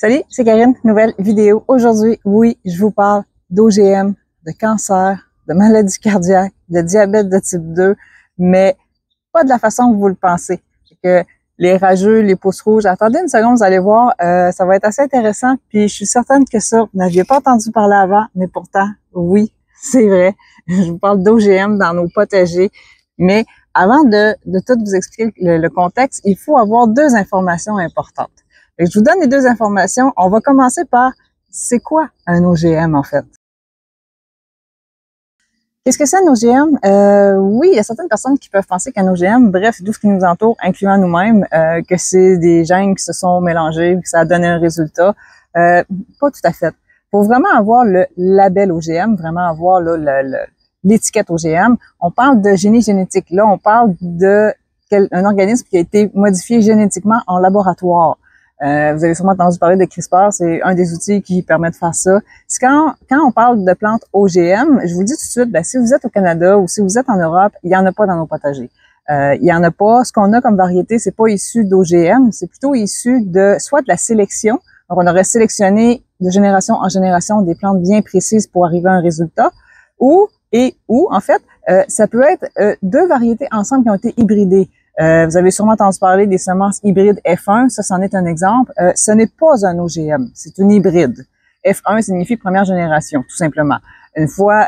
Salut, c'est Karine, nouvelle vidéo. Aujourd'hui, oui, je vous parle d'OGM, de cancer, de maladie cardiaque, de diabète de type 2, mais pas de la façon que vous le pensez. Que les rageux, les pouces rouges, attendez une seconde, vous allez voir, ça va être assez intéressant. Puis je suis certaine que ça, vous n'aviez pas entendu parler avant, mais pourtant, oui, c'est vrai. Je vous parle d'OGM dans nos potagers, mais avant de tout vous expliquer le contexte, il faut avoir deux informations importantes. Et je vous donne les deux informations. On va commencer par, c'est quoi un OGM en fait? Qu'est-ce que c'est un OGM? Oui, il y a certaines personnes qui peuvent penser qu'un OGM, bref, tout ce qui nous entoure, incluant nous-mêmes, que c'est des gènes qui se sont mélangés, que ça a donné un résultat. Pas tout à fait. Pour vraiment avoir le label OGM, vraiment avoir l'étiquette OGM, on parle de génie génétique. Là, on parle d'un organisme qui a été modifié génétiquement en laboratoire. Vous avez sûrement entendu parler de CRISPR, c'est un des outils qui permet de faire ça. C'est quand on parle de plantes OGM, je vous le dis tout de suite, si vous êtes au Canada ou si vous êtes en Europe, il y en a pas dans nos potagers. Il y en a pas. Ce qu'on a comme variété, c'est pas issu d'OGM, c'est plutôt issu de soit de la sélection. Donc, on aurait sélectionné de génération en génération des plantes bien précises pour arriver à un résultat, ou en fait, ça peut être deux variétés ensemble qui ont été hybridées. Vous avez sûrement entendu parler des semences hybrides F1, ça c'en est un exemple. Ce n'est pas un OGM, c'est une hybride. F1 signifie première génération, tout simplement. Une fois,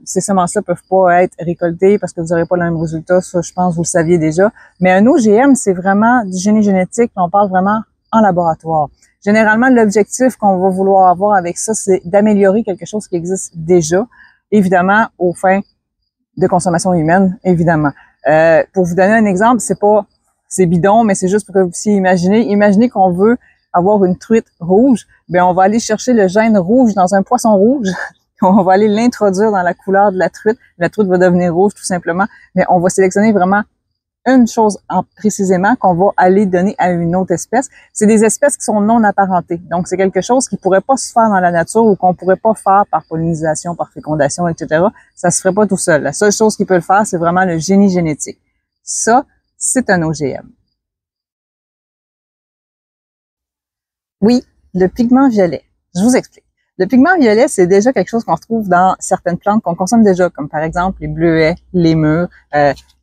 ces semences-là peuvent pas être récoltées parce que vous n'aurez pas le même résultat, ça je pense vous le saviez déjà. Mais un OGM, c'est vraiment du génie génétique, on parle vraiment en laboratoire. Généralement, l'objectif qu'on va vouloir avoir avec ça, c'est d'améliorer quelque chose qui existe déjà, évidemment, aux fins de consommation humaine, évidemment. Pour vous donner un exemple, c'est bidon, mais c'est juste pour que vous puissiez imaginer. Imaginez qu'on veut avoir une truite rouge, bien on va aller chercher le gène rouge dans un poisson rouge, on va aller l'introduire dans la couleur de la truite va devenir rouge tout simplement, mais on va sélectionner vraiment une chose précisément qu'on va aller donner à une autre espèce. C'est des espèces qui sont non apparentées. Donc, c'est quelque chose qui pourrait pas se faire dans la nature ou qu'on pourrait pas faire par pollinisation, par fécondation, etc. Ça se ferait pas tout seul. La seule chose qui peut le faire, c'est vraiment le génie génétique. Ça, c'est un OGM. Oui, le pigment violet. Je vous explique. Le pigment violet, c'est déjà quelque chose qu'on retrouve dans certaines plantes qu'on consomme déjà, comme par exemple les bleuets, les mûres,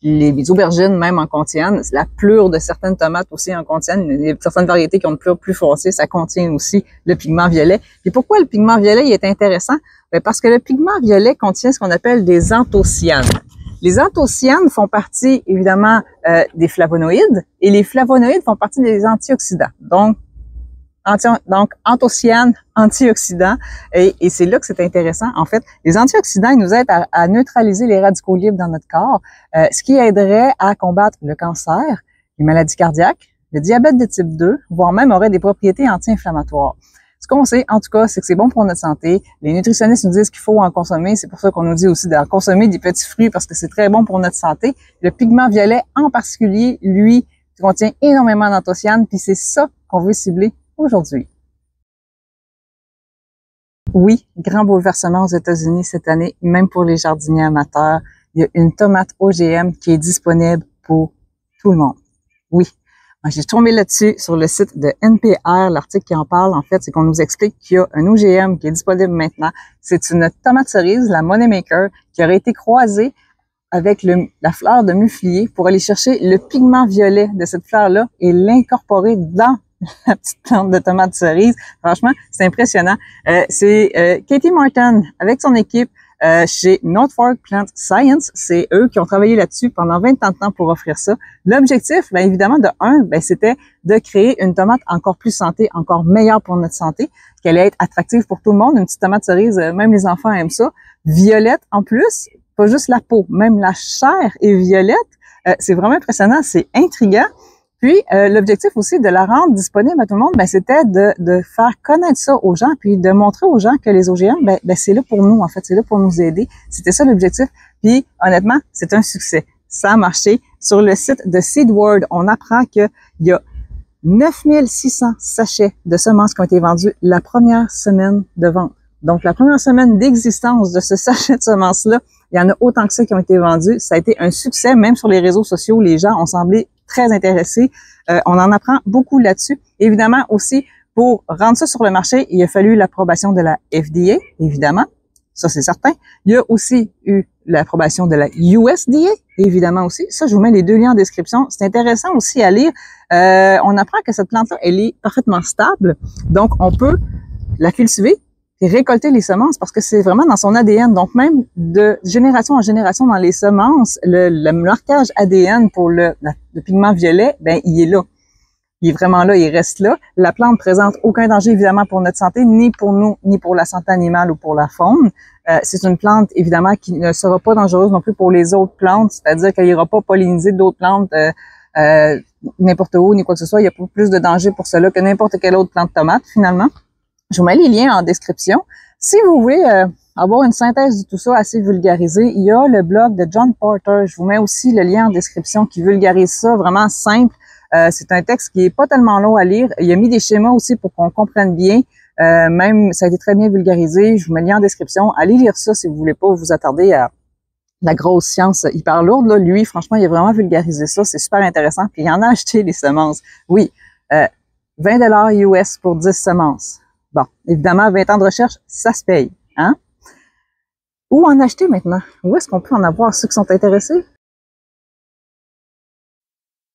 les aubergines même en contiennent. La pleure de certaines tomates aussi en contiennent. Il y a certaines variétés qui ont une pleure plus foncée, ça contient aussi le pigment violet. Et pourquoi le pigment violet il est intéressant? Bien, parce que le pigment violet contient ce qu'on appelle des anthocyanes. Les anthocyanes font partie, évidemment, des flavonoïdes, et les flavonoïdes font partie des antioxydants. Donc, anthocyanes, antioxydants, et c'est là que c'est intéressant. En fait, les antioxydants, ils nous aident à neutraliser les radicaux libres dans notre corps, ce qui aiderait à combattre le cancer, les maladies cardiaques, le diabète de type 2, voire même aurait des propriétés anti-inflammatoires. Ce qu'on sait, en tout cas, c'est que c'est bon pour notre santé. Les nutritionnistes nous disent qu'il faut en consommer. C'est pour ça qu'on nous dit aussi d'en consommer des petits fruits parce que c'est très bon pour notre santé. Le pigment violet, en particulier, lui, contient énormément d'anthocyanes, puis c'est ça qu'on veut cibler aujourd'hui. Oui, grand bouleversement aux États-Unis cette année, même pour les jardiniers amateurs. Il y a une tomate OGM qui est disponible pour tout le monde. Oui. J'ai tombé là-dessus sur le site de NPR. L'article qui en parle, en fait, c'est qu'on nous explique qu'il y a un OGM qui est disponible maintenant. C'est une tomate cerise, la Moneymaker, qui aurait été croisée avec la fleur de muflier pour aller chercher le pigment violet de cette fleur-là et l'incorporer dans la petite plante de tomate cerise. Franchement, c'est impressionnant. C'est Katie Martin avec son équipe chez Norfolk Plant Science. C'est eux qui ont travaillé là-dessus pendant 20 ans de temps pour offrir ça. L'objectif, bien évidemment, c'était de créer une tomate encore plus santé, encore meilleure pour notre santé, qu'elle allait être attractive pour tout le monde. Une petite tomate cerise, même les enfants aiment ça. Violette en plus, pas juste la peau, même la chair est violette. C'est vraiment impressionnant, c'est intriguant. Puis, l'objectif aussi de la rendre disponible à tout le monde, c'était de faire connaître ça aux gens, puis de montrer aux gens que les OGM, c'est là pour nous, en fait, c'est là pour nous aider. C'était ça l'objectif. Puis, honnêtement, c'est un succès. Ça a marché. Sur le site de Seedward, on apprend qu'il y a 9600 sachets de semences qui ont été vendus la première semaine de vente. Donc, la première semaine d'existence de ce sachet de semences-là, il y en a autant que ça qui ont été vendus. Ça a été un succès, même sur les réseaux sociaux. Les gens ont semblé très intéressés. On en apprend beaucoup là-dessus. Évidemment, aussi, Pour rendre ça sur le marché, il a fallu l'approbation de la FDA, évidemment. Ça, c'est certain. Il y a aussi eu l'approbation de la USDA, évidemment aussi. Ça, je vous mets les deux liens en description. C'est intéressant aussi à lire. On apprend que cette plante-là, elle est parfaitement stable. Donc, on peut la cultiver et récolter les semences parce que c'est vraiment dans son ADN. Donc, même de génération en génération dans les semences, le marquage ADN pour le pigment violet, ben, il est là. Il est vraiment là, il reste là. La plante présente aucun danger, évidemment, pour notre santé, ni pour nous, ni pour la santé animale ou pour la faune. C'est une plante, évidemment, qui ne sera pas dangereuse non plus pour les autres plantes, c'est-à-dire qu'elle n'ira pas polliniser d'autres plantes n'importe où, ni quoi que ce soit. Il y a pas plus de danger pour cela que n'importe quelle autre plante tomate, finalement. Je vous mets les liens en description. Si vous voulez avoir une synthèse de tout ça assez vulgarisée, il y a le blog de John Porter. Je vous mets aussi le lien en description qui vulgarise ça, vraiment simple. C'est un texte qui est pas tellement long à lire. Il a mis des schémas aussi pour qu'on comprenne bien. Même, ça a été très bien vulgarisé. Je vous mets le lien en description. Allez lire ça si vous voulez pas vous attarder à la grosse science hyper lourde. Là. Lui, franchement, il a vraiment vulgarisé ça. C'est super intéressant. Puis il en a acheté les semences. Oui, 20 $ US pour 10 semences. Bon, évidemment, 20 ans de recherche, ça se paye. Hein? Où en acheter maintenant? Où est-ce qu'on peut en avoir ceux qui sont intéressés?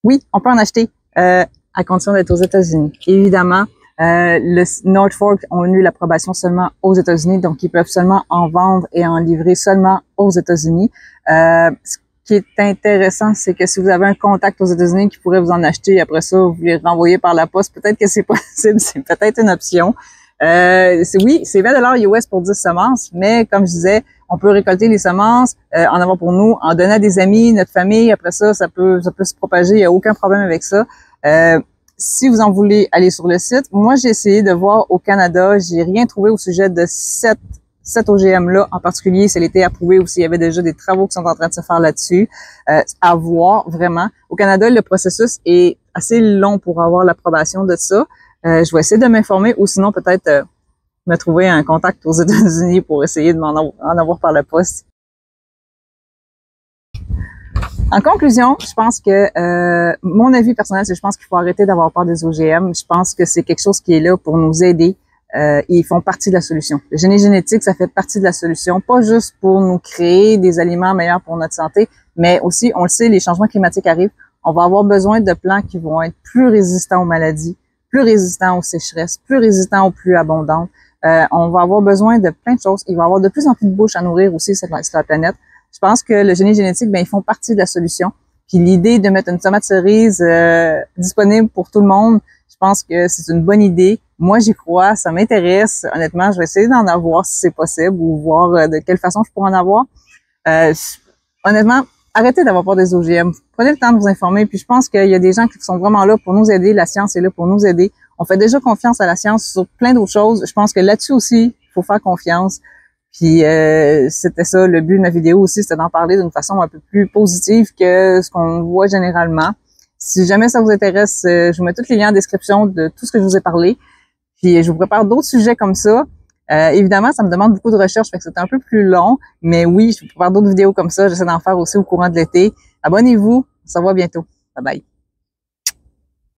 Oui, on peut en acheter à condition d'être aux États-Unis. Évidemment, le North Fork ont eu l'approbation seulement aux États-Unis, donc ils peuvent seulement en vendre et en livrer seulement aux États-Unis. Ce qui est intéressant, c'est que si vous avez un contact aux États-Unis qui pourrait vous en acheter, après ça, vous les renvoyer par la poste, peut-être que c'est possible, c'est peut-être une option. Oui, c'est 20 $ US pour 10 semences, mais comme je disais, on peut récolter les semences, en avoir pour nous, en donner à des amis, notre famille. Après ça, ça peut se propager. Il n'y a aucun problème avec ça. Si vous en voulez, aller sur le site. Moi, j'ai essayé de voir au Canada. J'ai rien trouvé au sujet de cet OGM-là en particulier. Si elle était approuvée ou s'il y avait déjà des travaux qui sont en train de se faire là-dessus. À voir, vraiment. Au Canada, le processus est assez long pour avoir l'approbation de ça. Je vais essayer de m'informer ou sinon peut-être me trouver un contact aux États-Unis pour essayer de en avoir par la poste. En conclusion, je pense que mon avis personnel, c'est que je pense qu'il faut arrêter d'avoir peur des OGM. Je pense que c'est quelque chose qui est là pour nous aider. Ils font partie de la solution. Le génie génétique, ça fait partie de la solution, pas juste pour nous créer des aliments meilleurs pour notre santé, mais aussi, on le sait, les changements climatiques arrivent. On va avoir besoin de plants qui vont être plus résistants aux maladies, plus résistants aux sécheresses, plus résistants aux pluies abondantes. On va avoir besoin de plein de choses. Il va y avoir de plus en plus de bouches à nourrir aussi sur la planète. Je pense que le génie génétique, ben, ils font partie de la solution. Puis l'idée de mettre une tomate cerise disponible pour tout le monde, je pense que c'est une bonne idée. Moi, j'y crois, ça m'intéresse. Honnêtement, je vais essayer d'en avoir si c'est possible ou voir de quelle façon je pourrais en avoir. Honnêtement, arrêtez d'avoir peur des OGM. Prenez le temps de vous informer. Puis je pense qu'il y a des gens qui sont vraiment là pour nous aider. La science est là pour nous aider. On fait déjà confiance à la science sur plein d'autres choses. Je pense que là-dessus aussi, il faut faire confiance. Puis c'était ça, le but de ma vidéo aussi, c'était d'en parler d'une façon un peu plus positive que ce qu'on voit généralement. Si jamais ça vous intéresse, je vous mets tous les liens en description de tout ce que je vous ai parlé. Puis je vous prépare d'autres sujets comme ça. Évidemment, ça me demande beaucoup de recherche, fait que c'est un peu plus long. Mais oui, je vous prépare d'autres vidéos comme ça. J'essaie d'en faire aussi au courant de l'été. Abonnez-vous. On se revoit bientôt. Bye bye.